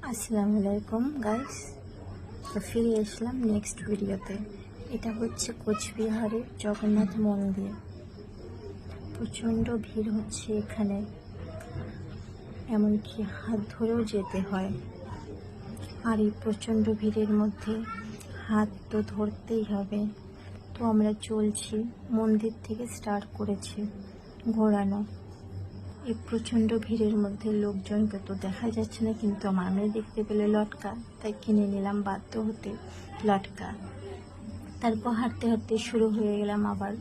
আসসালামু আলাইকুম গাইস। তো ফিরে আসলাম নেক্সট ভিডিওতে। এটা হচ্ছে কোচবিহারের জগন্নাথ মন্দির। প্রচণ্ড ভিড় হচ্ছে এখানে, এমনকি হাত ধরেও যেতে হয়। আর এই প্রচণ্ড ভিড়ের মধ্যে হাত তো ধরতেই হবে। তো আমরা চলছি, মন্দির থেকে স্টার্ট করেছি ঘোরানো। এই প্রচণ্ড ভিড়ের মধ্যে লোকজনকে তো দেখা যাচ্ছে না, কিন্তু আমার মেয়ে দেখতে পেলে লটকা, তাই কিনে নিলাম বাধ্য হতে লটকা। তারপর হাঁটতে হাঁটতে শুরু হয়ে গেলাম আবার।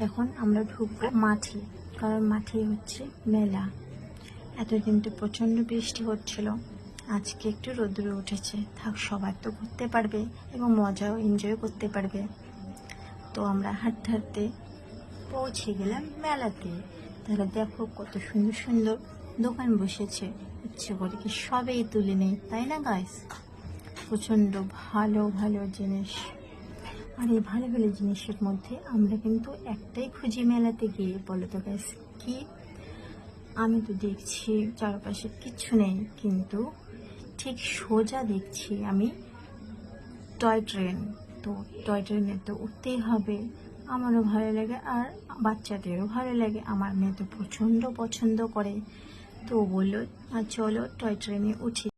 এখন আমরা ঢুকবো মাঠে, কারণ মাঠে হচ্ছে মেলা। এতদিন তো প্রচণ্ড বৃষ্টি হচ্ছিল, আজকে একটু রোদ্র উঠেছে। থাক, সবার তো ঘুরতে পারবে এবং মজাও এনজয় করতে পারবে। তো আমরা হাঁটতে হাঁটতে পৌঁছে গেলাম মেলাতে। তারা দেখো কত সুন্দর সুন্দর দোকান বসেছে, ইচ্ছে করে কি সবেই তুলে নেই, তাই না গাইস? প্রচণ্ড ভালো ভালো জিনিস। আর এই ভালো ভালো জিনিসের মধ্যে আমরা কিন্তু একটাই খুঁজি মেলাতে গিয়ে, বলো তো গাইস কি? আমি তো দেখছি চারপাশে কিচ্ছু নেই, কিন্তু ঠিক সোজা দেখছি আমি টয় ট্রেন। তো টয় ট্রেনে তো উঠতেই হবে, আমারও ভালো লাগে আর বাচ্চাদেরও ভালো লাগে। আমার মেয়ে তো প্রচণ্ড পছন্দ করে, তো বললো চলো টয় ট্রেনে উঠি।